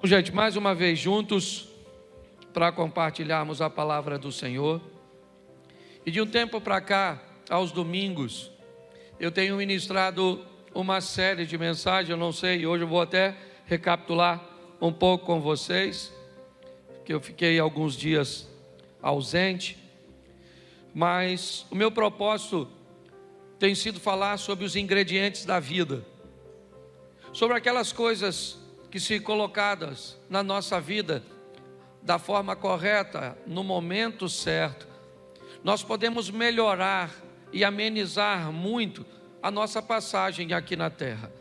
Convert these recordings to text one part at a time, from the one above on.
Gente, mais uma vez juntos para compartilharmos a palavra do Senhor. E de um tempo para cá, aos domingos, eu tenho ministrado uma série de mensagens, eu não sei, hoje eu vou até recapitular um pouco com vocês, que eu fiquei alguns dias ausente, mas o meu propósito tem sido falar sobre os ingredientes da vida, sobre aquelas coisas que, se colocadas na nossa vida da forma correta, no momento certo, nós podemos melhorar e amenizar muito a nossa passagem aqui na terra,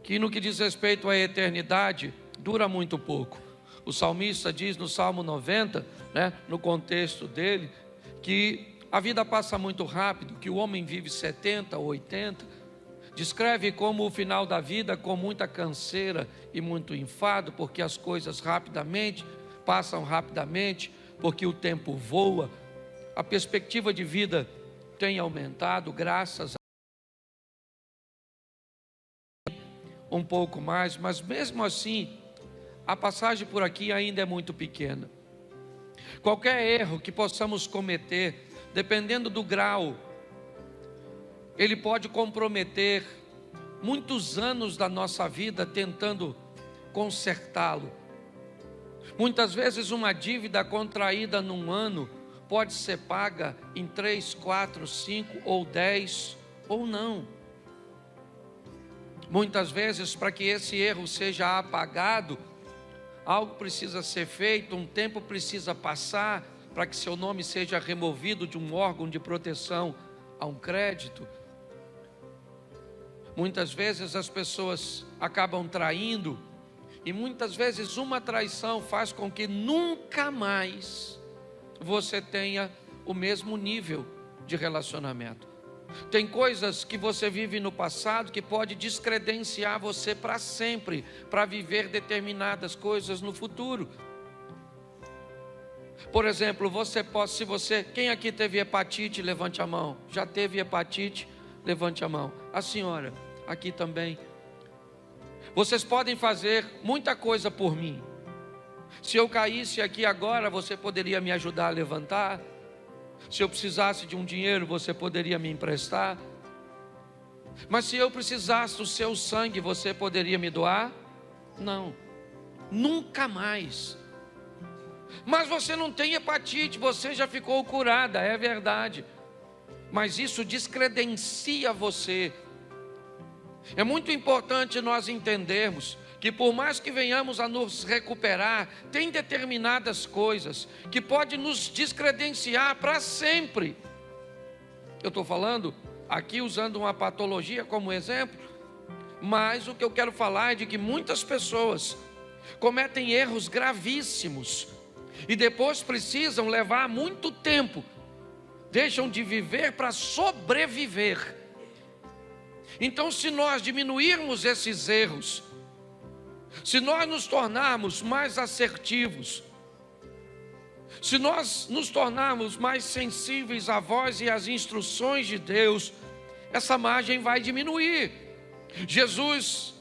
que no que diz respeito à eternidade, dura muito pouco. O salmista diz no Salmo 90, no contexto dele, que a vida passa muito rápido, que o homem vive 70 ou 80, descreve como o final da vida com muita canseira e muito enfado, porque as coisas passam rapidamente, porque o tempo voa. A perspectiva de vida tem aumentado, graças a um pouco mais, mas mesmo assim, a passagem por aqui ainda é muito pequena. Qualquer erro que possamos cometer, dependendo do grau, ele pode comprometer muitos anos da nossa vida tentando consertá-lo. Muitas vezes uma dívida contraída num ano pode ser paga em 3, 4, 5 ou 10 ou não. Muitas vezes, para que esse erro seja apagado, algo precisa ser feito, um tempo precisa passar para que seu nome seja removido de um órgão de proteção a um crédito. Muitas vezes as pessoas acabam traindo, e muitas vezes uma traição faz com que nunca mais você tenha o mesmo nível de relacionamento. Tem coisas que você vive no passado que pode descredenciar você para sempre, para viver determinadas coisas no futuro. Por exemplo, quem aqui teve hepatite, levante a mão. Já teve hepatite? Levante a mão. A senhora, aqui também. Vocês podem fazer muita coisa por mim. Se eu caísse aqui agora, você poderia me ajudar a levantar. Se eu precisasse de um dinheiro, você poderia me emprestar. Mas se eu precisasse do seu sangue, você poderia me doar? Não, nunca mais. Mas você não tem hepatite, você já ficou curada, é verdade. Mas isso descredencia você. É muito importante nós entendermos que, por mais que venhamos a nos recuperar, tem determinadas coisas que podem nos descredenciar para sempre. Eu estou falando aqui usando uma patologia como exemplo, mas o que eu quero falar é de que muitas pessoas cometem erros gravíssimos e depois precisam levar muito tempo, deixam de viver para sobreviver. Então, se nós diminuirmos esses erros, se nós nos tornarmos mais assertivos, se nós nos tornarmos mais sensíveis à voz e às instruções de Deus, essa margem vai diminuir. Jesus,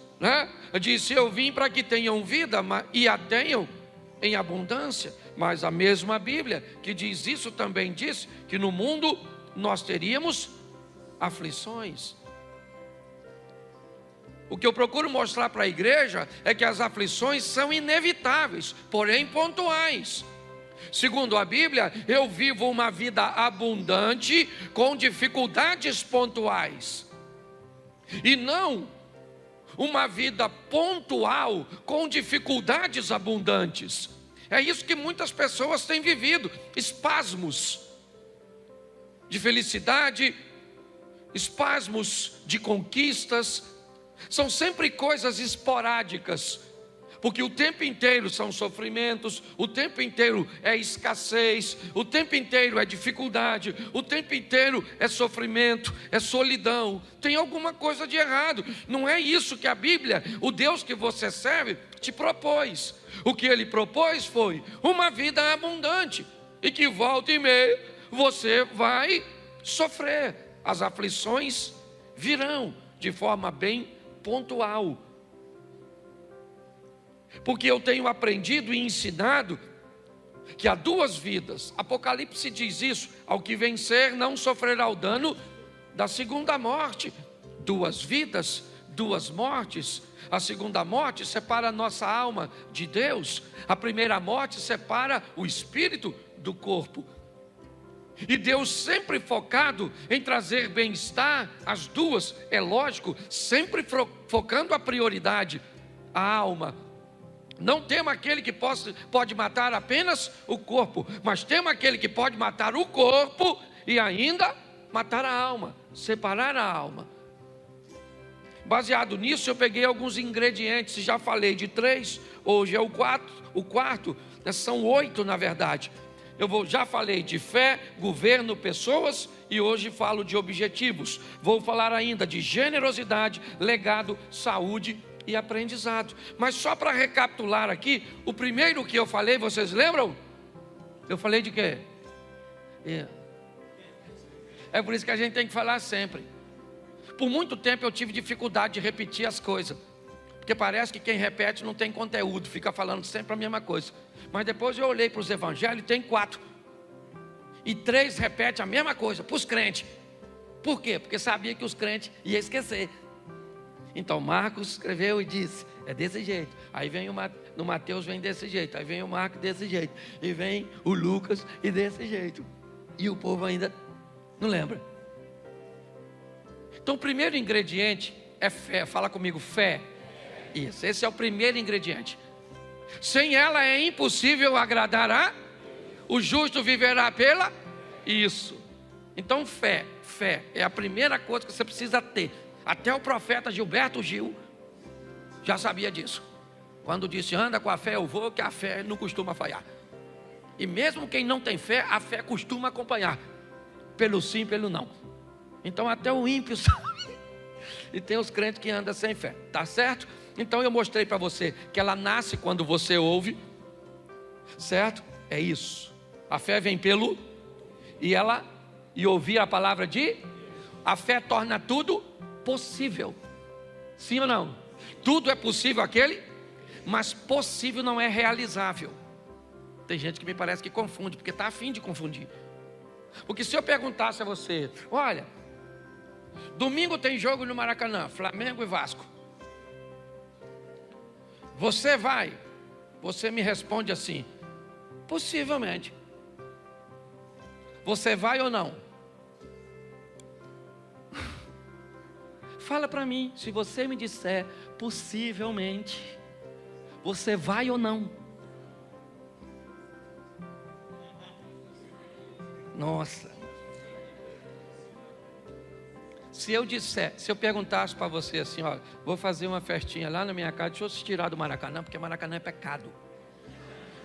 disse: eu vim para que tenham vida e a tenham em abundância. Mas a mesma Bíblia que diz isso também diz que no mundo nós teríamos aflições. O que eu procuro mostrar para a igreja é que as aflições são inevitáveis, porém pontuais. Segundo a Bíblia, eu vivo uma vida abundante com dificuldades pontuais, e não uma vida pontual com dificuldades abundantes. É isso que muitas pessoas têm vivido: espasmos de felicidade, espasmos de conquistas. São sempre coisas esporádicas, porque o tempo inteiro são sofrimentos, o tempo inteiro é escassez, o tempo inteiro é dificuldade, o tempo inteiro é sofrimento, é solidão. Tem alguma coisa de errado. Não é isso que a Bíblia, o Deus que você serve, te propôs. O que Ele propôs foi uma vida abundante, e que volta e meia você vai sofrer. As aflições virão de forma bem pontual. Porque eu tenho aprendido e ensinado que há duas vidas. Apocalipse diz isso: ao que vencer não sofrerá o dano da segunda morte. Duas vidas, duas mortes. A segunda morte separa a nossa alma de Deus. A primeira morte separa o espírito do corpo. E Deus sempre focado em trazer bem-estar, as duas, é lógico, sempre focando a prioridade, a alma. Não temos aquele que pode matar apenas o corpo, mas temos aquele que pode matar o corpo e ainda matar a alma, separar a alma. Baseado nisso, eu peguei alguns ingredientes, já falei de 3, hoje é o quarto, são 8 na verdade. Já falei de fé, governo, pessoas e hoje falo de objetivos. Vou falar ainda de generosidade, legado, saúde e aprendizado. Mas só para recapitular aqui, o primeiro que eu falei, vocês lembram? Eu falei de quê? É por isso que a gente tem que falar sempre. Por muito tempo eu tive dificuldade de repetir as coisas, porque parece que quem repete não tem conteúdo, fica falando sempre a mesma coisa. Mas depois eu olhei para os evangelhos e tem 4. E 3 repete a mesma coisa para os crentes. Por quê? Porque sabia que os crentes iam esquecer. Então Marcos escreveu e disse, é desse jeito. Aí vem no Mateus vem desse jeito. Aí vem o Marcos desse jeito. E vem o Lucas e desse jeito. E o povo ainda não lembra. Então o primeiro ingrediente é fé. Fala comigo, fé. Isso, esse é o primeiro ingrediente. Sem ela é impossível agradar o justo viverá pela isso. Então fé é a primeira coisa que você precisa ter. Até o profeta Gilberto Gil já sabia disso. Quando disse, anda com a fé eu vou, que a fé não costuma falhar. E mesmo quem não tem fé, a fé costuma acompanhar. Pelo sim, pelo não. Então até o ímpio sabe. E tem os crentes que andam sem fé, tá certo? Então eu mostrei para você que ela nasce quando você ouve, certo? É isso. A fé vem pelo e ouvir a palavra de. A fé torna tudo possível. Sim ou não? Tudo é possível aquele, mas possível não é realizável. Tem gente que me parece que confunde, porque está a fim de confundir. Porque se eu perguntasse a você, olha, domingo tem jogo no Maracanã, Flamengo e Vasco. Você vai? Você me responde assim, possivelmente. Você vai ou não? Fala para mim, se você me disser possivelmente, você vai ou não? Nossa. Se eu perguntasse para você assim, ó, vou fazer uma festinha lá na minha casa, deixa eu se tirar do Maracanã, porque Maracanã é pecado.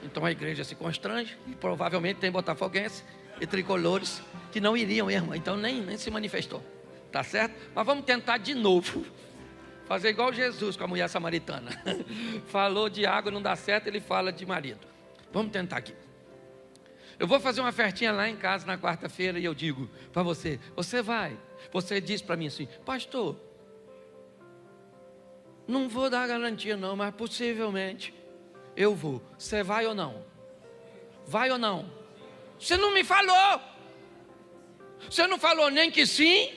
Então a igreja se constrange, e provavelmente tem botafoguenses e tricolores que não iriam mesmo, então nem se manifestou, tá certo? Mas vamos tentar de novo, fazer igual Jesus com a mulher samaritana. Falou de água, não dá certo, ele fala de marido. Vamos tentar aqui. Eu vou fazer uma festinha lá em casa na quarta-feira e eu digo para você, você vai? Você diz para mim assim, pastor, não vou dar garantia não, mas possivelmente eu vou. Você vai ou não? Vai ou não? Você não me falou. Você não falou nem que sim,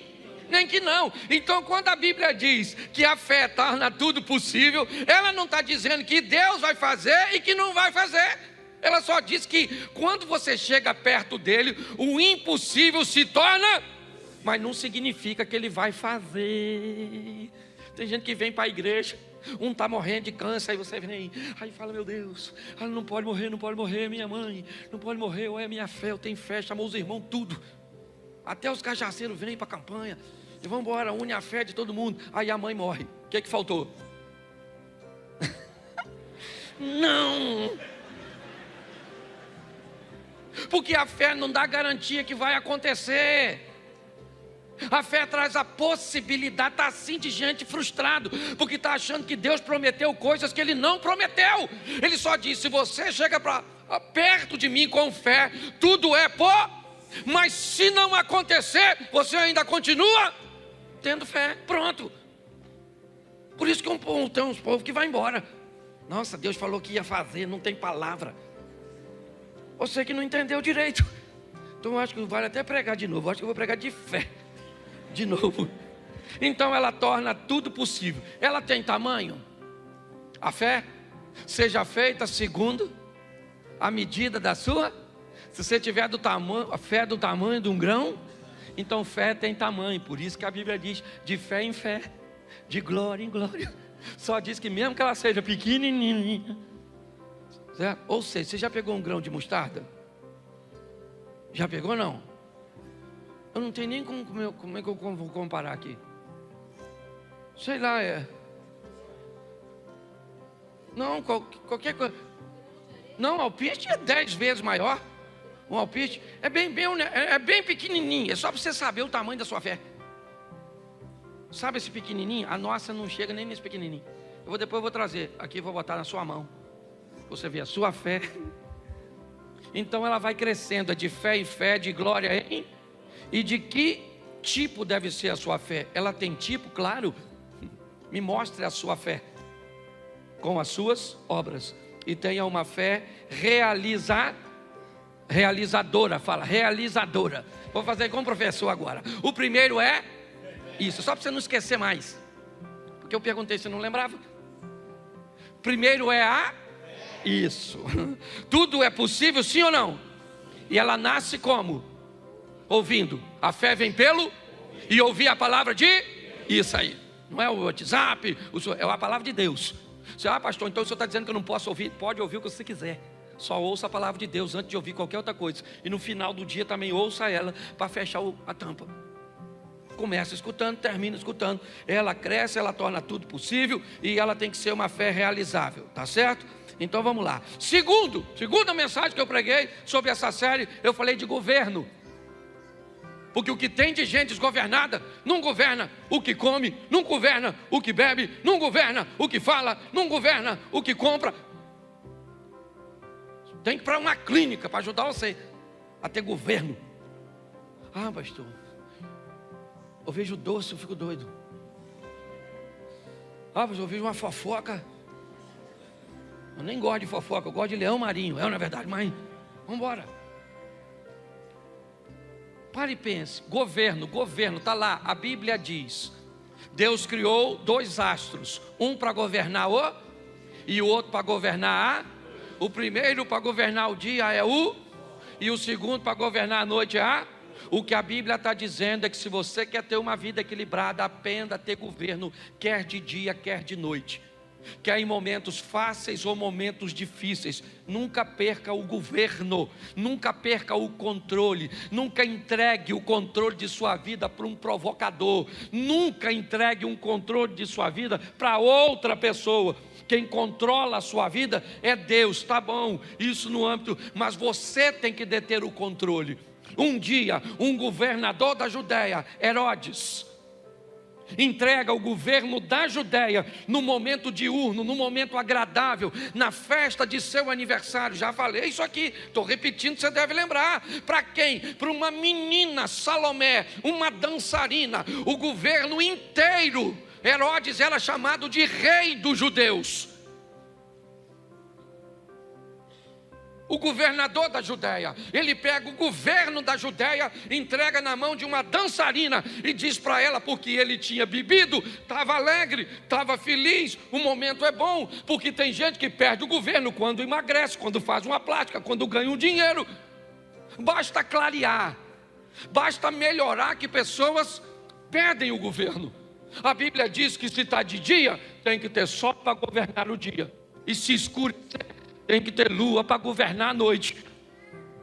nem que não. Então quando a Bíblia diz que a fé torna tudo possível, ela não está dizendo que Deus vai fazer e que não vai fazer. Ela só diz que quando você chega perto dele, o impossível se torna, mas não significa que ele vai fazer. Tem gente que vem para a igreja, um está morrendo de câncer, aí você vem, aí fala, meu Deus, ela não pode morrer, minha mãe, não pode morrer, ou é minha fé, eu tenho fé, chamou os irmãos, tudo. Até os cajaceiros vêm para a campanha, e vão embora, une a fé de todo mundo, aí a mãe morre. O que faltou? Não! Porque a fé não dá garantia que vai acontecer. A fé traz a possibilidade, está assim de gente frustrado, porque está achando que Deus prometeu coisas que Ele não prometeu. Ele só disse, se você chega perto de mim com fé, tudo é mas se não acontecer, você ainda continua tendo fé, pronto. Por isso que tem uns povos que vai embora. Nossa, Deus falou que ia fazer, não tem palavra. Você que não entendeu direito. Então eu acho que vale até pregar de novo. Eu acho que eu vou pregar de fé de novo. Então ela torna tudo possível. Ela tem tamanho? A fé seja feita segundo a medida da sua. Se você tiver a fé do tamanho de um grão, então fé tem tamanho. Por isso que a Bíblia diz de fé em fé, de glória em glória. Só diz que mesmo que ela seja pequenininha, certo? Ou seja, você já pegou um grão de mostarda? Já pegou, não? Eu não tenho nem como é que eu vou comparar aqui. Sei lá, não, qualquer coisa. Não, alpiste é 10 vezes maior. Um alpiste é bem pequenininho. É só para você saber o tamanho da sua fé. Sabe esse pequenininho? A nossa não chega nem nesse pequenininho. Depois eu vou trazer. Aqui eu vou botar na sua mão. Você vê a sua fé. Então ela vai crescendo de fé em fé, de glória em. E de que tipo deve ser a sua fé? Ela tem tipo, claro. Me mostre a sua fé com as suas obras. E tenha uma fé realizadora. Fala, realizadora. Vou fazer com o professor agora. O primeiro é isso, só para você não esquecer mais. Porque eu perguntei, você não lembrava? Primeiro é isso. Tudo é possível, sim ou não? E ela nasce como? Ouvindo. A fé vem pelo e ouvir a palavra de isso aí. Não é o WhatsApp, é a palavra de Deus. Você, pastor, então o senhor está dizendo que eu não posso ouvir? Pode ouvir o que você quiser. Só ouça a palavra de Deus antes de ouvir qualquer outra coisa. E no final do dia também ouça ela para fechar a tampa. Começa escutando, termina escutando. Ela cresce, ela torna tudo possível. E ela tem que ser uma fé realizável, tá certo? Então vamos lá. Segunda mensagem que eu preguei sobre essa série, eu falei de governo. Porque o que tem de gente desgovernada, não governa o que come, não governa o que bebe, não governa o que fala, não governa o que compra. Tem que ir para uma clínica para ajudar você a ter governo. Pastor, eu vejo doce, eu fico doido. Pastor, eu vejo uma fofoca. Eu nem gosto de fofoca, eu gosto de leão marinho. É, na verdade, mas vamos embora. Pare e pense, governo, está lá, a Bíblia diz, Deus criou 2 astros, um para governar e o outro para governar o primeiro para governar o dia é e o segundo para governar a noite é O que a Bíblia está dizendo é que se você quer ter uma vida equilibrada, aprenda a ter governo, quer de dia, quer de noite. Quer em momentos fáceis ou momentos difíceis, nunca perca o governo, nunca perca o controle, nunca entregue o controle de sua vida para um provocador, nunca entregue um controle de sua vida para outra pessoa. Quem controla a sua vida é Deus, tá bom, isso no âmbito, mas você tem que deter o controle. Um dia, um governador da Judéia, Herodes, entrega o governo da Judéia no momento diurno, no momento agradável, na festa de seu aniversário. Já falei isso aqui, estou repetindo, você deve lembrar. Para quem? Para uma menina, Salomé, uma dançarina. O governo inteiro, Herodes era chamado de rei dos judeus. O governador da Judéia, ele pega o governo da Judéia, entrega na mão de uma dançarina e diz para ela, porque ele tinha bebido, estava alegre, estava feliz, o momento é bom, porque tem gente que perde o governo quando emagrece, quando faz uma plástica, quando ganha um dinheiro. Basta clarear, basta melhorar que pessoas perdem o governo. A Bíblia diz que se está de dia, tem que ter sol para governar o dia, e se escurecer, tem que ter lua para governar a noite.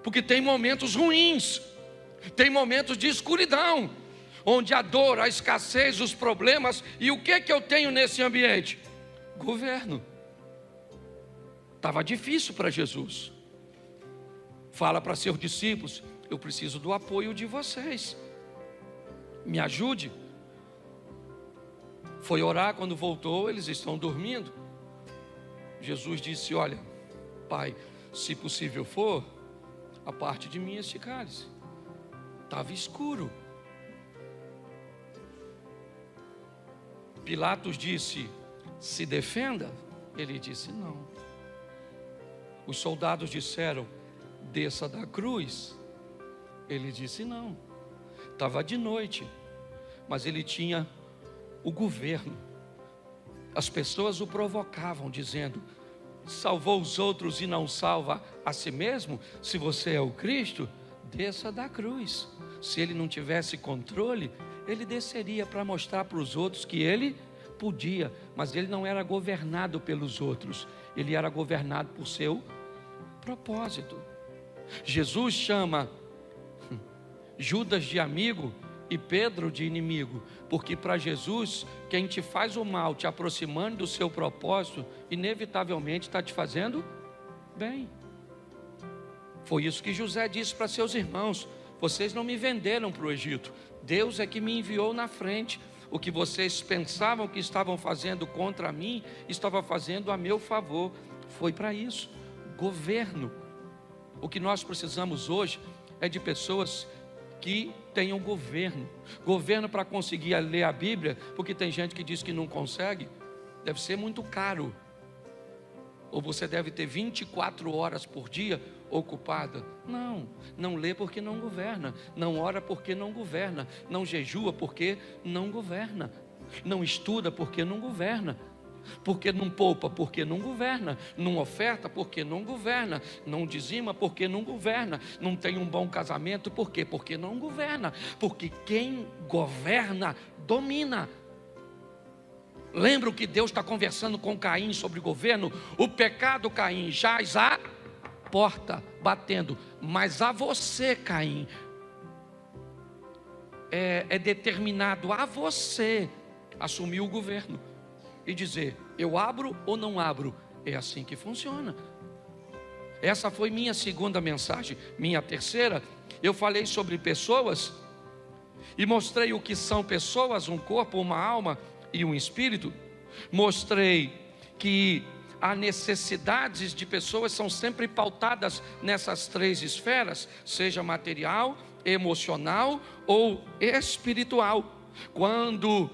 Porque tem momentos ruins, tem momentos de escuridão, onde a dor, a escassez, os problemas. E o que eu tenho nesse ambiente? Governo. Estava difícil para Jesus. Fala para seus discípulos: eu preciso do apoio de vocês, me ajude. Foi orar, quando voltou, eles estão dormindo. Jesus disse: olha, Pai, se possível for, a parte de mim este cálice. Estava escuro. Pilatos disse: se defenda. Ele disse: não. Os soldados disseram: desça da cruz. Ele disse: não. Estava de noite, mas ele tinha o governo. As pessoas o provocavam, dizendo: salvou os outros e não salva a si mesmo? Se você é o Cristo, desça da cruz. Se ele não tivesse controle, ele desceria para mostrar para os outros que ele podia, mas ele não era governado pelos outros, ele era governado por seu propósito. Jesus chama Judas de amigo e Pedro de inimigo, porque para Jesus, quem te faz o mal, te aproximando do seu propósito, inevitavelmente está te fazendo bem. Foi isso que José disse para seus irmãos: vocês não me venderam para o Egito, Deus é que me enviou na frente. O que vocês pensavam que estavam fazendo contra mim, estava fazendo a meu favor. Foi para isso. Governo. O que nós precisamos hoje é de pessoas que tenham governo. Governo para conseguir ler a Bíblia, porque tem gente que diz que não consegue. Deve ser muito caro. Ou você deve ter 24 horas por dia ocupada. Não lê porque não governa. Não ora porque não governa. Não jejua porque não governa. Não estuda porque não governa. Porque não poupa porque não governa. Não oferta porque não governa. Não dizima porque não governa. Não tem um bom casamento por quê? Porque não governa. Porque quem governa domina. Lembra que Deus está conversando com Caim sobre governo? O pecado, Caim, jaz à porta, batendo. Mas a você, Caim, é determinado a você assumir o governo e dizer: eu abro ou não abro? É assim que funciona. Essa foi minha segunda mensagem. Minha terceira, eu falei sobre pessoas e mostrei o que são pessoas: um corpo, uma alma e um espírito. Mostrei que as necessidades de pessoas são sempre pautadas nessas três esferas, seja material, emocional ou espiritual. Quando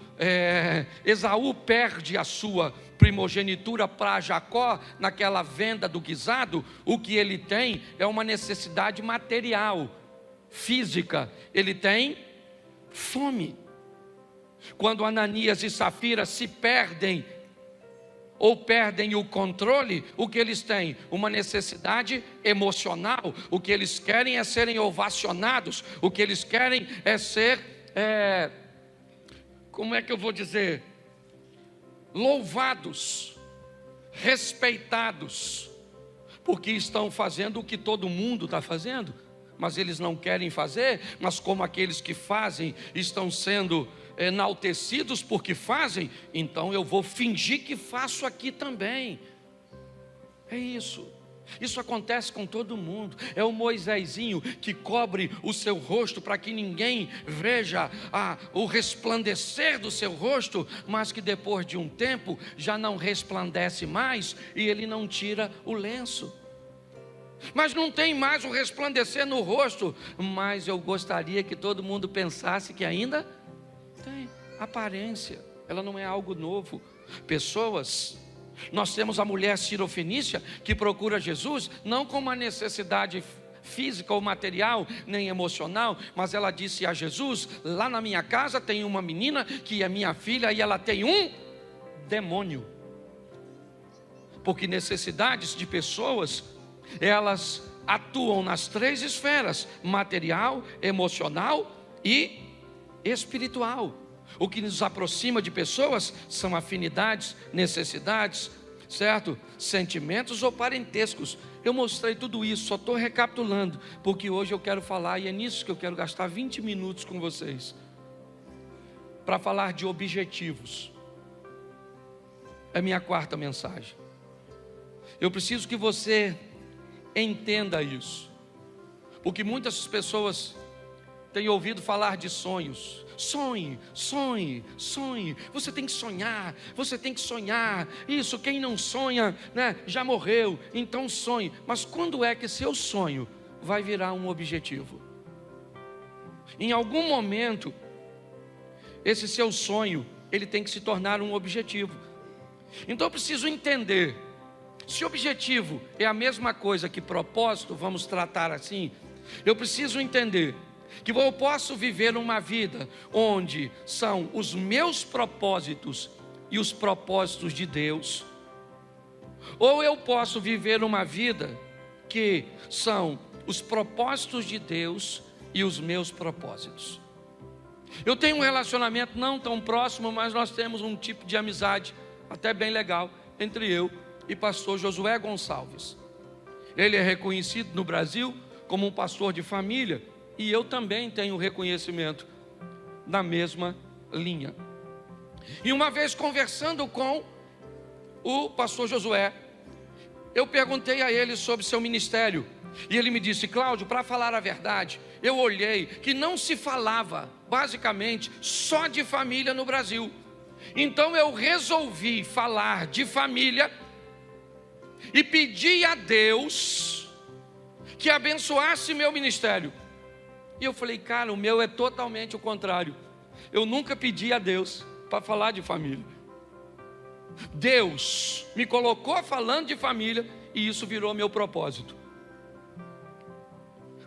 Esaú perde a sua primogenitura para Jacó, naquela venda do guisado, o que ele tem é uma necessidade material, física. Ele tem fome. Quando Ananias e Safira se perdem, ou perdem o controle, o que eles têm? Uma necessidade emocional. O que eles querem é serem ovacionados. O que eles querem é ser, como é que eu vou dizer? Louvados, respeitados, porque estão fazendo o que todo mundo está fazendo, mas eles não querem fazer. Mas como aqueles que fazem estão sendo enaltecidos porque fazem, então eu vou fingir que faço aqui também. É isso. Isso acontece com todo mundo. É o Moisésinho que cobre o seu rosto para que ninguém veja o resplandecer do seu rosto, mas que depois de um tempo já não resplandece mais e ele não tira o lenço. Mas não tem mais o resplandecer no rosto, mas eu gostaria que todo mundo pensasse que ainda tem. Aparência, ela não é algo novo. Pessoas, nós temos a mulher cirofenícia que procura Jesus não com uma necessidade física ou material, nem emocional, mas ela disse a Jesus: lá na minha casa tem uma menina que é minha filha e ela tem um demônio. Porque necessidades de pessoas, elas atuam nas três esferas: material, emocional e espiritual. O que nos aproxima de pessoas são afinidades, necessidades, certo? Sentimentos ou parentescos. Eu mostrei tudo isso, só estou recapitulando, porque hoje eu quero falar, e é nisso que eu quero gastar 20 minutos com vocês, para falar de objetivos. É minha quarta mensagem. Eu preciso que você entenda isso, porque muitas pessoas têm ouvido falar de sonhos. Sonhe, sonhe, sonhe. Você tem que sonhar, você tem que sonhar. Isso, quem não sonha, né, já morreu. Então sonhe. Mas quando é que seu sonho vai virar um objetivo? Em algum momento, esse seu sonho, ele tem que se tornar um objetivo. Então eu preciso entender, se objetivo é a mesma coisa que propósito, vamos tratar assim, eu preciso entender que eu posso viver uma vida onde são os meus propósitos e os propósitos de Deus, ou eu posso viver uma vida que são os propósitos de Deus e os meus propósitos. Eu tenho um relacionamento não tão próximo, mas nós temos um tipo de amizade até bem legal entre eu e pastor Josué Gonçalves. Ele é reconhecido no Brasil como um pastor de família, e eu também tenho reconhecimento na mesma linha. E uma vez conversando com o pastor Josué, eu perguntei a ele sobre seu ministério, e ele me disse: Cláudio, para falar a verdade, eu olhei que não se falava basicamente só de família no Brasil. Então eu resolvi falar de família e pedi a Deus que abençoasse meu ministério. E eu falei: cara, o meu é totalmente o contrário. Eu nunca pedi a Deus para falar de família. Deus me colocou falando de família e isso virou meu propósito.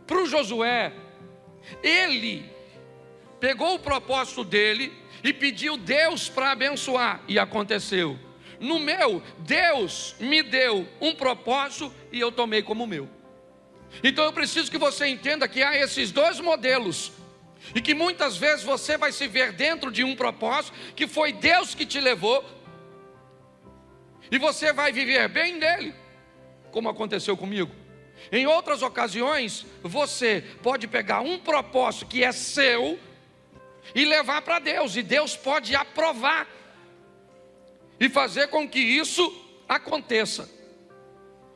Para o Josué, ele pegou o propósito dele e pediu Deus para abençoar, e aconteceu. No meu, Deus me deu um propósito e eu tomei como meu. Então eu preciso que você entenda que há esses dois modelos, e que muitas vezes você vai se ver dentro de um propósito que foi Deus que te levou, e você vai viver bem nele, como aconteceu comigo. Em outras ocasiões, você pode pegar um propósito que é seu e levar para Deus, e Deus pode aprovar e fazer com que isso aconteça.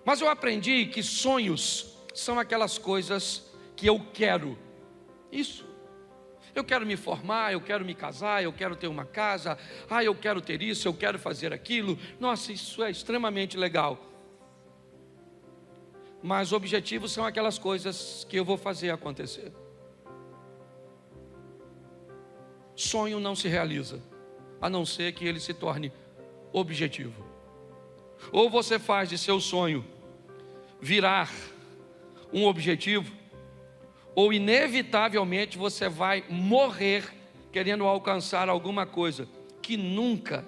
Mas eu aprendi que sonhos são aquelas coisas que eu quero. Isso. Eu quero me formar, eu quero me casar, eu quero ter uma casa, eu quero ter isso, eu quero fazer aquilo. Nossa, isso é extremamente legal. Mas objetivos são aquelas coisas que eu vou fazer acontecer. Sonho não se realiza, a não ser que ele se torne objetivo. Ou você faz de seu sonho virar um objetivo, ou inevitavelmente você vai morrer querendo alcançar alguma coisa que nunca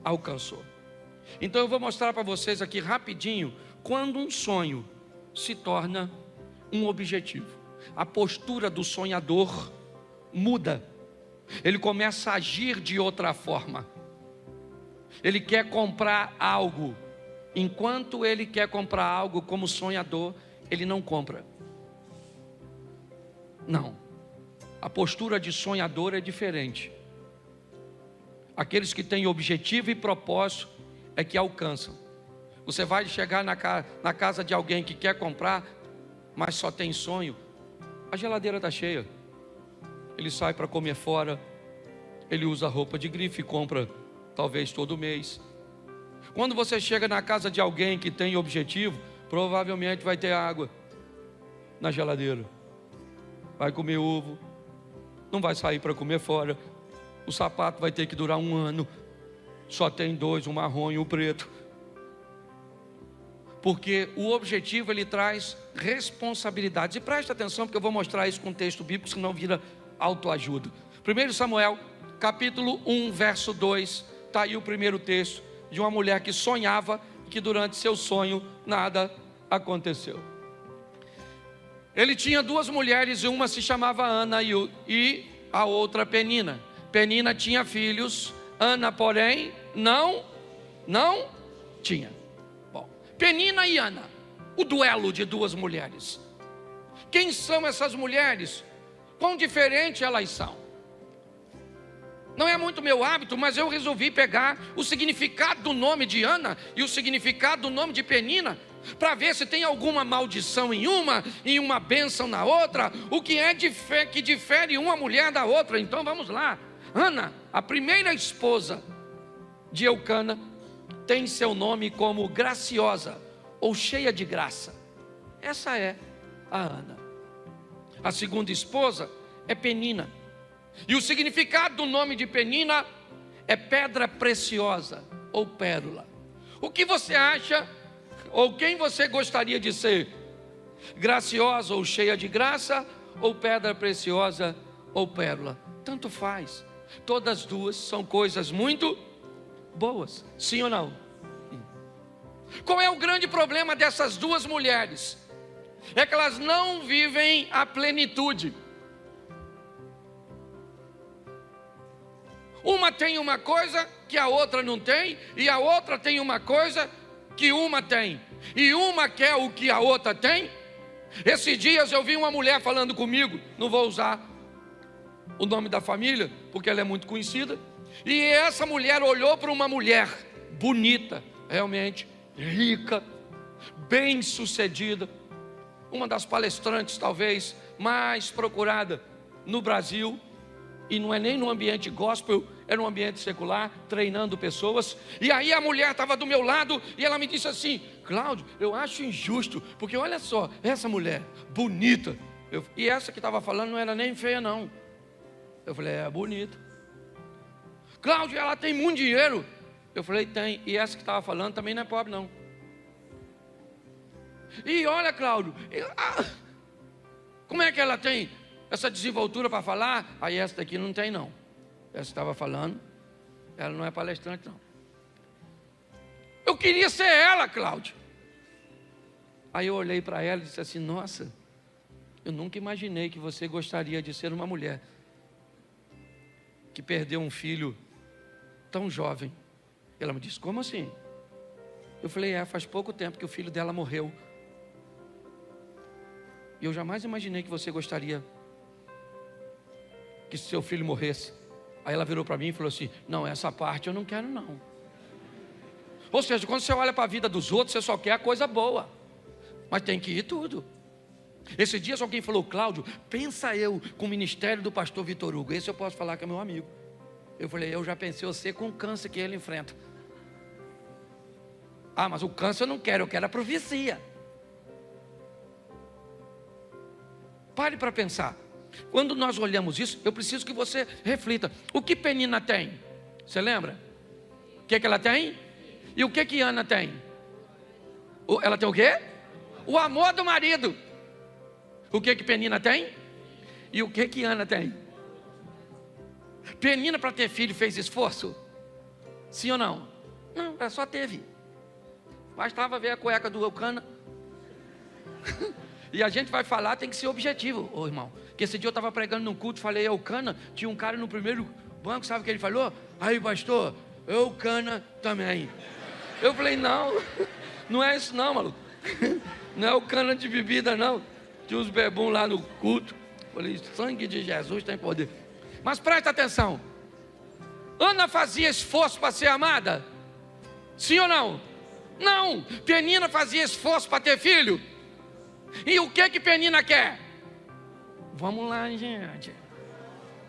alcançou. Então eu vou mostrar para vocês aqui rapidinho quando um sonho se torna um objetivo. A postura do sonhador muda. Ele começa a agir de outra forma. Ele quer comprar algo. Enquanto ele quer comprar algo como sonhador, ele não compra. Não. A postura de sonhador é diferente. Aqueles que têm objetivo e propósito é que alcançam. Você vai chegar na casa de alguém que quer comprar, mas só tem sonho. A geladeira está cheia. Ele sai para comer fora. Ele usa roupa de grife e compra talvez todo mês. Quando você chega na casa de alguém que tem objetivo, provavelmente vai ter água na geladeira. Vai comer ovo. Não vai sair para comer fora. O sapato vai ter que durar 1 ano. Só tem 2, um marrom e um preto. Porque o objetivo, ele traz responsabilidades. E preste atenção, porque eu vou mostrar isso com um texto bíblico, senão vira autoajuda. 1 Samuel, capítulo 1, verso 2. Está aí o primeiro texto de uma mulher que sonhava e que durante seu sonho nada aconteceu. Ele tinha 2 mulheres, e uma se chamava Ana e a outra Penina. Penina tinha filhos, Ana, porém, não tinha. Bom, Penina e Ana, o duelo de 2 mulheres. Quem são essas mulheres? Quão diferente elas são? Não é muito meu hábito, mas eu resolvi pegar o significado do nome de Ana e o significado do nome de Penina, para ver se tem alguma maldição em uma e uma bênção na outra, o que é que difere uma mulher da outra. Então vamos lá. Ana, a primeira esposa de Eucana, tem seu nome como graciosa ou cheia de graça. Essa é a Ana. A segunda esposa é Penina, e o significado do nome de Penina é pedra preciosa. ou pérola? O que você acha, ou quem você gostaria de ser? Graciosa ou cheia de graça, ou pedra preciosa ou pérola? Tanto faz. Todas as duas são coisas muito boas, sim ou não? Qual é o grande problema dessas duas mulheres? É que elas não vivem a plenitude. Uma tem uma coisa que a outra não tem, e a outra tem uma coisa que uma tem, e uma quer o que a outra tem. Esses dias eu vi uma mulher falando comigo, não vou usar o nome da família, porque ela é muito conhecida, e essa mulher olhou para uma mulher bonita, realmente, rica, bem sucedida, uma das palestrantes talvez mais procurada no Brasil, e não é nem no ambiente gospel, é no ambiente secular, treinando pessoas. E aí a mulher estava do meu lado e ela me disse assim: Cláudio, eu acho injusto, porque olha só, essa mulher bonita, e essa que estava falando não era nem feia não. Eu falei, é bonita. Cláudio, ela tem muito dinheiro. Eu falei, tem. E essa que estava falando também não é pobre não. E olha, Cláudio, como é que ela tem essa desenvoltura para falar? Aí essa daqui não tem não. Essa que estava falando, ela não é palestrante não. Eu queria ser ela, Cláudio. Aí eu olhei para ela e disse assim: nossa, eu nunca imaginei que você gostaria de ser uma mulher que perdeu um filho tão jovem. Ela me disse, como assim? Eu falei, faz pouco tempo que o filho dela morreu. E eu jamais imaginei que você gostaria que seu filho morresse. Aí ela virou para mim e falou assim: não, essa parte eu não quero não. Ou seja, quando você olha para a vida dos outros, você só quer a coisa boa, mas tem que ir tudo. Esses dias alguém falou, Cláudio, pensa eu com o ministério do pastor Vitor Hugo. Esse eu posso falar que é meu amigo. Eu falei, eu já pensei você com o câncer que ele enfrenta. Ah, mas o câncer eu não quero, eu quero a profecia. Pare para pensar. Quando nós olhamos isso, eu preciso que você reflita. O que Penina tem? Você lembra? O que ela tem? E o que Ana tem? Ela tem o quê? O amor do marido. O que Penina tem? E o que Ana tem? Penina, para ter filho, fez esforço? Sim ou não? Não, ela só teve. Bastava ver a cueca do Eucana. E a gente vai falar, tem que ser objetivo, ô irmão. Porque esse dia eu estava pregando num culto, falei Eucana, tinha um cara no primeiro banco, sabe o que ele falou? Aí, pastor, Eucana também. Eu falei, não, não é isso não, maluco. Não é Eucana de bebida não. Tinha uns bebum lá no culto. Falei, sangue de Jesus tem poder. Mas presta atenção. Ana fazia esforço para ser amada? Sim ou não? Não. Penina fazia esforço para ter filho? E o que Penina quer? Vamos lá, gente.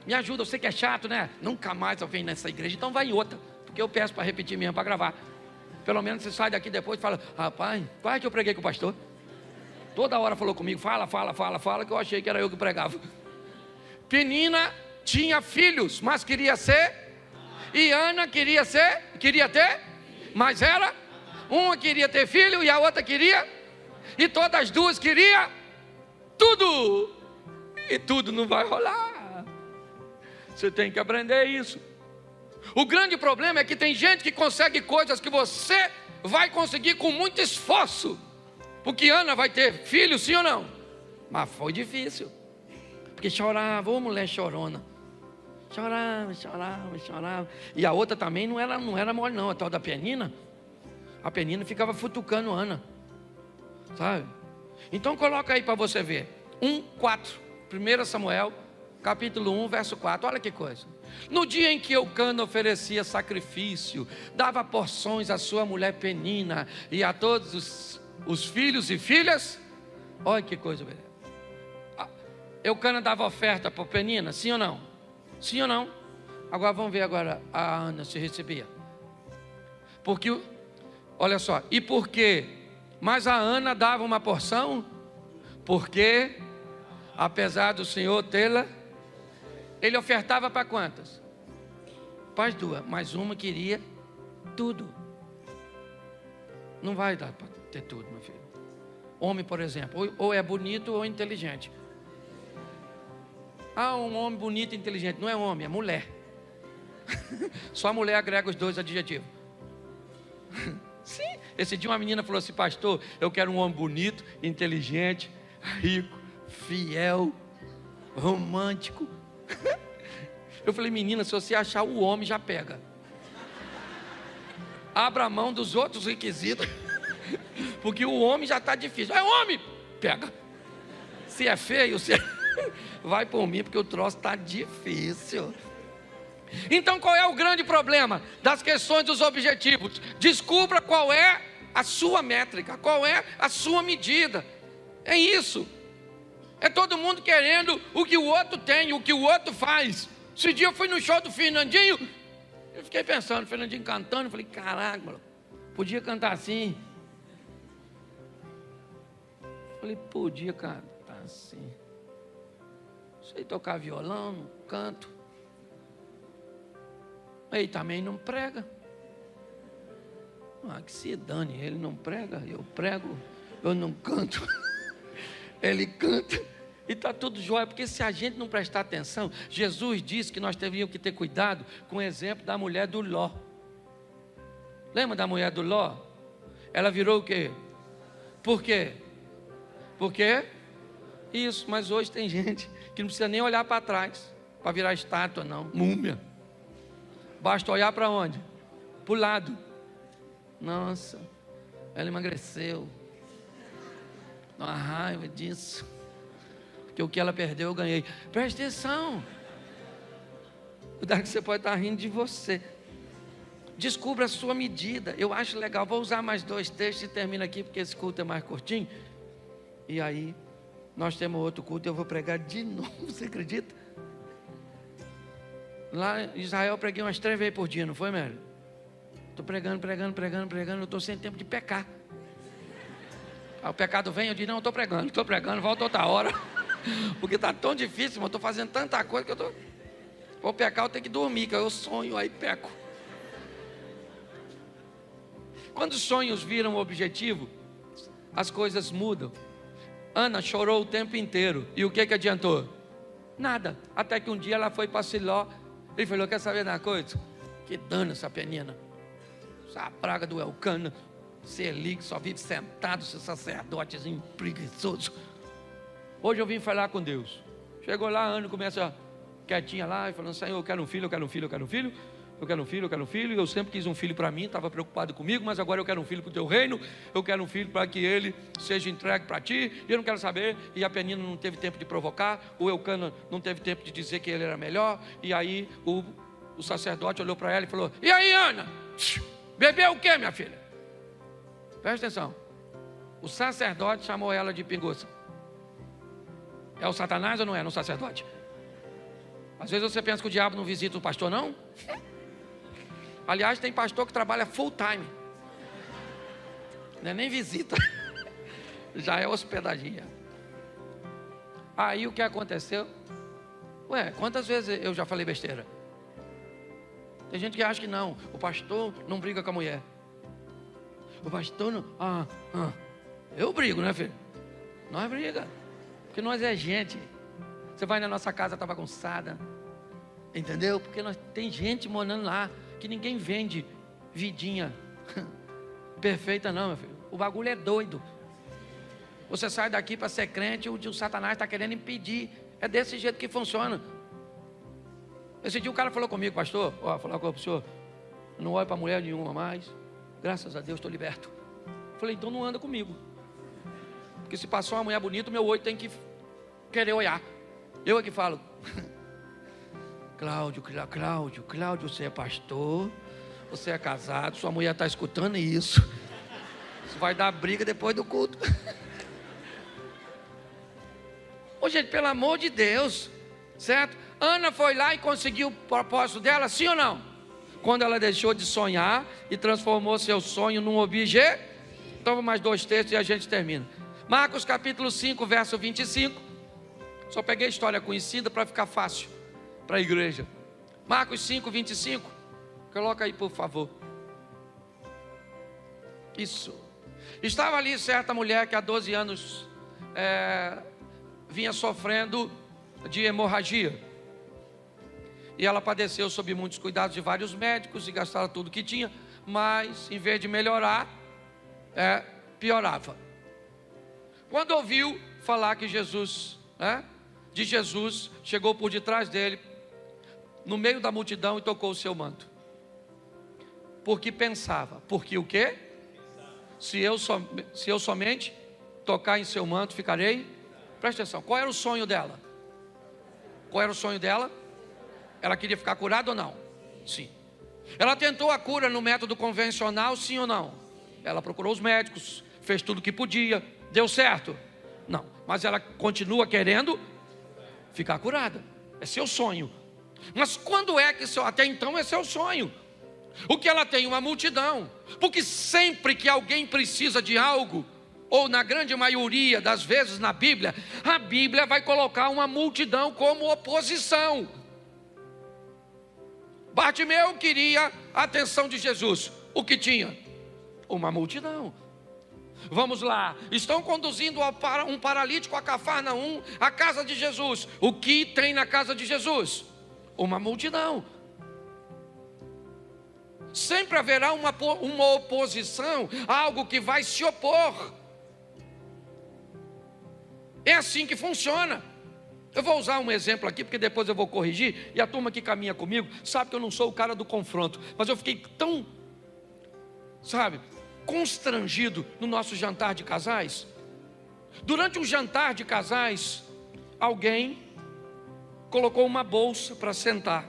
Me ajuda, eu sei que é chato, né? Nunca mais eu venho nessa igreja, então vai em outra. Porque eu peço para repetir mesmo, para gravar. Pelo menos você sai daqui depois e fala, rapaz, quase que eu preguei com o pastor. Toda hora falou comigo, fala, que eu achei que era eu que pregava. Penina tinha filhos, mas queria ser. E Ana queria ter, mas era. Uma queria ter filho e a outra queria. E todas as duas queriam tudo. E tudo não vai rolar. Você tem que aprender isso. O grande problema é que tem gente que consegue coisas que você vai conseguir com muito esforço. Porque Ana vai ter filho, sim ou não? Mas foi difícil. Porque chorava, ô mulher chorona. Chorava. E a outra também não era mole não, a tal da Penina. A Penina ficava futucando Ana. Sabe? Então coloca aí para você ver. 1:4. 1 Samuel, capítulo 1, verso 4. Olha que coisa. No dia em que Eucana oferecia sacrifício, dava porções à sua mulher Penina e a todos os filhos e filhas. Olha que coisa. Eucana dava oferta para Penina, sim ou não? Sim ou não? Agora vamos ver agora a Ana se recebia. Porque, olha só, e por quê? Mas a Ana dava uma porção, porque, apesar do Senhor tê-la, ele ofertava para quantas? Para as duas, mas uma queria tudo. Não vai dar para ter tudo, meu filho. Homem, por exemplo, ou é bonito ou inteligente. Ah, um homem bonito e inteligente. Não é homem, é mulher. Só a mulher agrega os dois adjetivos. Sim. Esse dia uma menina falou assim: pastor, eu quero um homem bonito, inteligente, rico, fiel, romântico. Eu falei: menina, se você achar o homem, já pega. Abra a mão dos outros requisitos, porque o homem já está difícil. É homem, pega. Se é feio, vai por mim, porque o troço está difícil. Então qual é o grande problema das questões dos objetivos? Descubra qual é a sua métrica, qual é a sua medida. É isso. É todo mundo querendo o que o outro tem, o que o outro faz. Esse dia eu fui no show do Fernandinho, eu fiquei pensando, o Fernandinho cantando, eu falei: caraca, mano, podia cantar assim. Eu falei: podia cantar assim. Sei tocar violão, canto. Ele também não prega. Ah, que se dane, ele não prega, eu prego, eu não canto. Ele canta e está tudo jóia, porque se a gente não prestar atenção, Jesus disse que nós teríamos que ter cuidado com o exemplo da mulher do Ló. Lembra da mulher do Ló? Ela virou o quê? Por quê? Por quê? Isso, mas hoje tem gente que não precisa nem olhar para trás para virar estátua, não, múmia. Basta olhar para onde? Para o lado. Nossa, ela emagreceu. Dá uma raiva disso. Porque o que ela perdeu eu ganhei. Preste atenção. Cuidado que você pode estar rindo de você. Descubra a sua medida. Eu acho legal. Vou usar mais 2 textos e termino aqui, porque esse culto é mais curtinho. E aí, nós temos outro culto e eu vou pregar de novo. Você acredita? Lá em Israel eu preguei umas 3 vezes por dia, não foi, Mary? Estou pregando, eu estou sem tempo de pecar. Aí o pecado vem, eu digo: não, estou pregando, volta outra hora. Porque está tão difícil, eu estou fazendo tanta coisa que eu estou... Vou pecar, eu tenho que dormir, que eu sonho, aí peco. Quando os sonhos viram o objetivo, as coisas mudam. Ana chorou o tempo inteiro, e o que adiantou? Nada, até que um dia ela foi para Siló. Ele falou: quer saber da coisa? Que dano essa penina, essa praga do Elcana, esse Eli que só vive sentado, esse sacerdotezinho preguiçoso. Hoje eu vim falar com Deus. Chegou lá, a Ana começa quietinha lá, e falando: Senhor, eu quero um filho, eu quero um filho, eu quero um filho. Eu quero um filho, eu quero um filho. Eu sempre quis um filho para mim, estava preocupado comigo, mas agora eu quero um filho para o teu reino. Eu quero um filho para que ele seja entregue para ti. E eu não quero saber. E a penina não teve tempo de provocar. O Elcana não teve tempo de dizer que ele era melhor. E aí o sacerdote olhou para ela e falou: e aí, Ana? Bebeu o que, minha filha? Presta atenção. O sacerdote chamou ela de pinguça. É o Satanás ou não é no sacerdote? Às vezes você pensa que o diabo não visita o pastor, não? Aliás, tem pastor que trabalha full time. Não é nem visita. Já é hospedaria. Aí o que aconteceu? Ué, quantas vezes eu já falei besteira? Tem gente que acha que não. O pastor não briga com a mulher. O pastor não... Eu brigo, né, filho? Nós briga. Porque nós é gente. Você vai na nossa casa, está bagunçada. Entendeu? Porque tem gente morando lá que ninguém vende vidinha perfeita, não, meu filho. O bagulho é doido. Você sai daqui para ser crente, o Satanás está querendo impedir. É desse jeito que funciona. Esse dia o cara falou comigo: pastor, falar com o senhor, eu não olho para mulher nenhuma mais. Graças a Deus estou liberto. Falei: então não anda comigo. Porque se passou uma mulher bonita, o meu olho tem que querer olhar. Eu é que falo: Cláudio, você é pastor, você é casado, sua mulher está escutando isso. Isso vai dar briga depois do culto. Ô gente, pelo amor de Deus, certo? Ana foi lá e conseguiu o propósito dela, sim ou não? Quando ela deixou de sonhar e transformou seu sonho num objeto. Então mais 2 textos e a gente termina. Marcos capítulo 5, verso 25. Só peguei a história conhecida para ficar fácil para a igreja. Marcos 5, 25. Coloca aí, por favor. Isso. Estava ali certa mulher que há 12 anos vinha sofrendo de hemorragia. E ela padeceu sob muitos cuidados de vários médicos e gastava tudo que tinha, mas em vez de melhorar, piorava. Quando ouviu falar que Jesus, chegou por detrás dele, no meio da multidão, e tocou o seu manto. Porque pensava, porque o quê? Se eu somente tocar em seu manto, ficarei. Presta atenção, qual era o sonho dela? Qual era o sonho dela? Ela queria ficar curada ou não? Sim. Ela tentou a cura no método convencional, sim ou não? Ela procurou os médicos, fez tudo o que podia, deu certo? Não, mas ela continua querendo ficar curada. É seu sonho. Mas quando é que até então é seu sonho? O que ela tem? Uma multidão. Porque sempre que alguém precisa de algo, ou na grande maioria das vezes na Bíblia, a Bíblia vai colocar uma multidão como oposição. Bartimeu queria a atenção de Jesus. O que tinha? Uma multidão. Vamos lá, estão conduzindo um paralítico a Cafarnaum, a casa de Jesus. O que tem na casa de Jesus? Uma multidão. Sempre haverá uma oposição, algo que vai se opor. É assim que funciona. Eu vou usar um exemplo aqui, porque depois eu vou corrigir, e a turma que caminha comigo sabe que eu não sou o cara do confronto, mas eu fiquei tão, constrangido no nosso jantar de casais. Durante um jantar de casais, alguém colocou uma bolsa para sentar.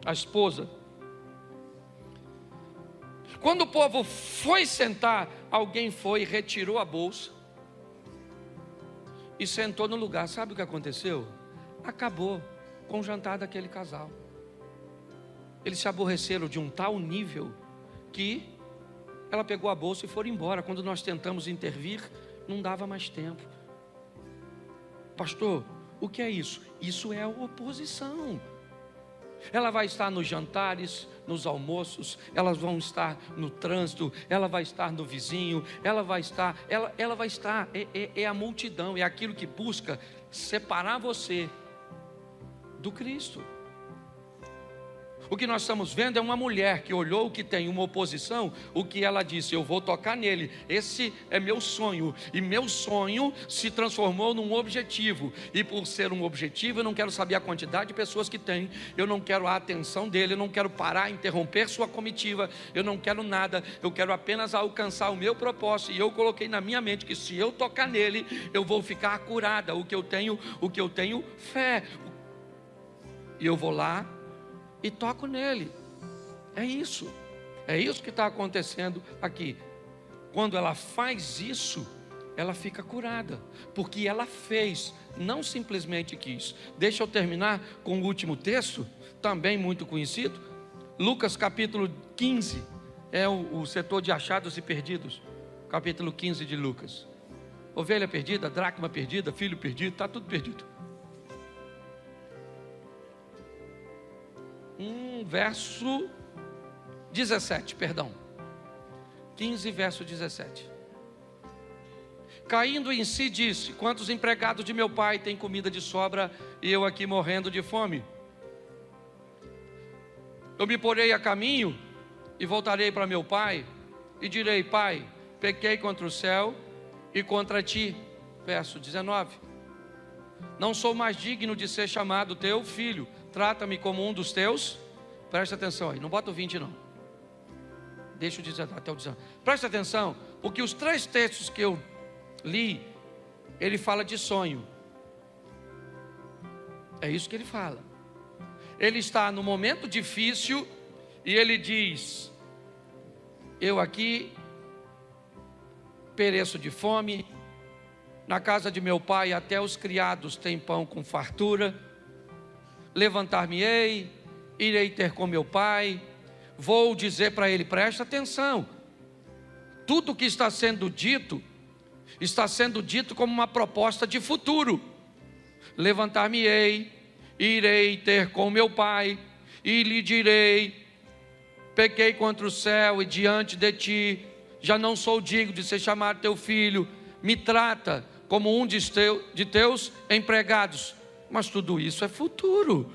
A esposa. Quando o povo foi sentar, alguém foi e retirou a bolsa e sentou no lugar. Sabe o que aconteceu? Acabou com o jantar daquele casal. Eles se aborreceram de um tal nível que ela pegou a bolsa e foi embora. Quando nós tentamos intervir, não dava mais tempo. Pastor, o que é isso? Isso é a oposição. Ela vai estar nos jantares, nos almoços, elas vão estar no trânsito, ela vai estar no vizinho, ela vai estar, é a multidão, é aquilo que busca separar você do Cristo. O que nós estamos vendo é uma mulher que olhou que tem uma oposição, o que ela disse: eu vou tocar nele, esse é meu sonho, e meu sonho se transformou num objetivo, e por ser um objetivo, eu não quero saber a quantidade de pessoas que tem, eu não quero a atenção dele, eu não quero parar, interromper sua comitiva, eu não quero nada, eu quero apenas alcançar o meu propósito, e eu coloquei na minha mente que se eu tocar nele, eu vou ficar curada, o que eu tenho fé, e eu vou lá e toco nele. É isso que está acontecendo aqui. Quando ela faz isso, ela fica curada, porque ela fez, não simplesmente quis. Deixa eu terminar com o último texto, também muito conhecido. Lucas capítulo 15, é o setor de achados e perdidos. Capítulo 15 de Lucas. Ovelha perdida, dracma perdida, filho perdido, está tudo perdido. Verso 17, perdão. 15, verso 17. Caindo em si, disse: quantos empregados de meu pai têm comida de sobra e eu aqui morrendo de fome? Eu me porei a caminho e voltarei para meu pai e direi: pai, pequei contra o céu e contra ti. Verso 19. Não sou mais digno de ser chamado teu filho, trata-me como um dos teus. Presta atenção aí, não bota o 20 não. Deixa eu dizer até o 19. Presta atenção, porque os 3 textos que eu li, ele fala de sonho. É isso que ele fala. Ele está no momento difícil e ele diz: eu aqui pereço de fome, na casa de meu pai até os criados têm pão com fartura, levantar-me-ei, irei ter com meu pai, vou dizer para ele. Presta atenção, tudo que está sendo dito como uma proposta de futuro. Levantar-me-ei, irei ter com meu pai, e lhe direi: pequei contra o céu e diante de ti, já não sou digno de ser chamado teu filho, me trata como um de teus empregados. Mas tudo isso é futuro.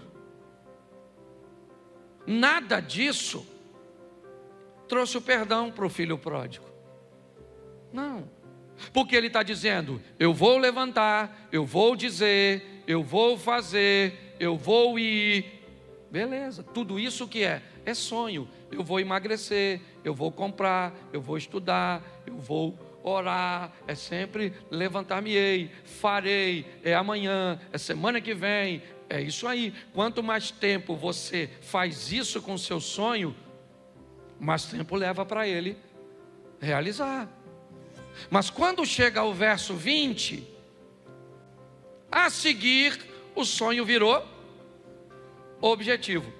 Nada disso trouxe o perdão para o filho pródigo. Não. Porque ele está dizendo, eu vou levantar, eu vou dizer, eu vou fazer, eu vou ir. Beleza, tudo isso que é sonho. Eu vou emagrecer, eu vou comprar, eu vou estudar, eu vou orar, é sempre levantar-me-ei, farei, é amanhã, é semana que vem, é isso aí. Quanto mais tempo você faz isso com o seu sonho, mais tempo leva para ele realizar. Mas quando chega ao verso 20, a seguir o sonho virou objetivo.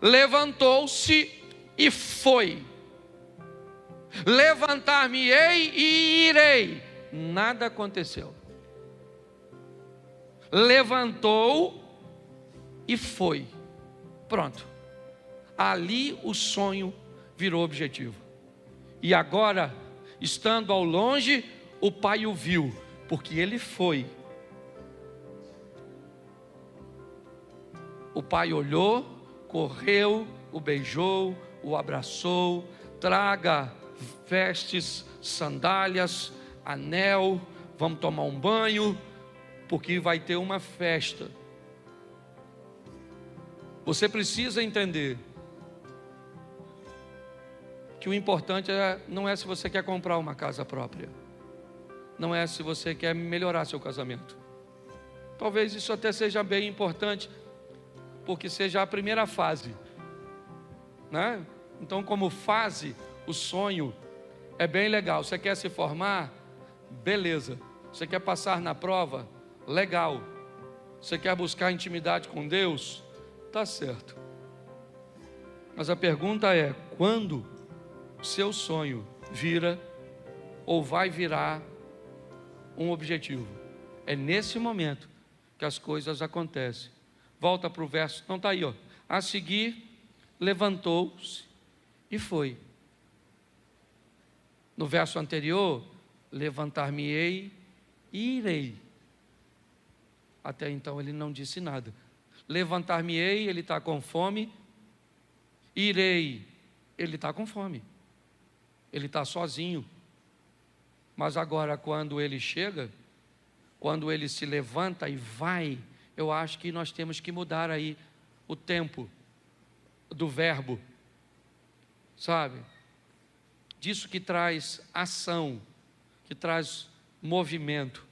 Levantou-se e foi. Levantar-me-ei e irei. Nada aconteceu. Levantou e foi. Pronto. Ali o sonho virou objetivo. E agora, estando ao longe, o pai o viu, porque ele foi. O pai olhou, correu, o beijou, o abraçou, traga vestes, sandálias, anel, vamos tomar um banho, porque vai ter uma festa. Você precisa entender que o importante não é se você quer comprar uma casa própria, não é se você quer melhorar seu casamento. Talvez isso até seja bem importante, porque seja a primeira fase, né? Então, como fase, o sonho é bem legal. Você quer se formar? Beleza. Você quer passar na prova? Legal. Você quer buscar intimidade com Deus? Tá certo. Mas a pergunta é, quando o seu sonho vira ou vai virar um objetivo? É nesse momento que as coisas acontecem. Volta para o verso, não está aí, ó. A seguir, levantou-se e foi. No verso anterior, levantar-me-ei e irei. Até então ele não disse nada. Levantar-me-ei, ele está com fome. Irei, ele está com fome. Ele está sozinho. Mas agora, quando ele chega, quando ele se levanta e vai, eu acho que nós temos que mudar aí o tempo do verbo, sabe? Disso que traz ação, que traz movimento.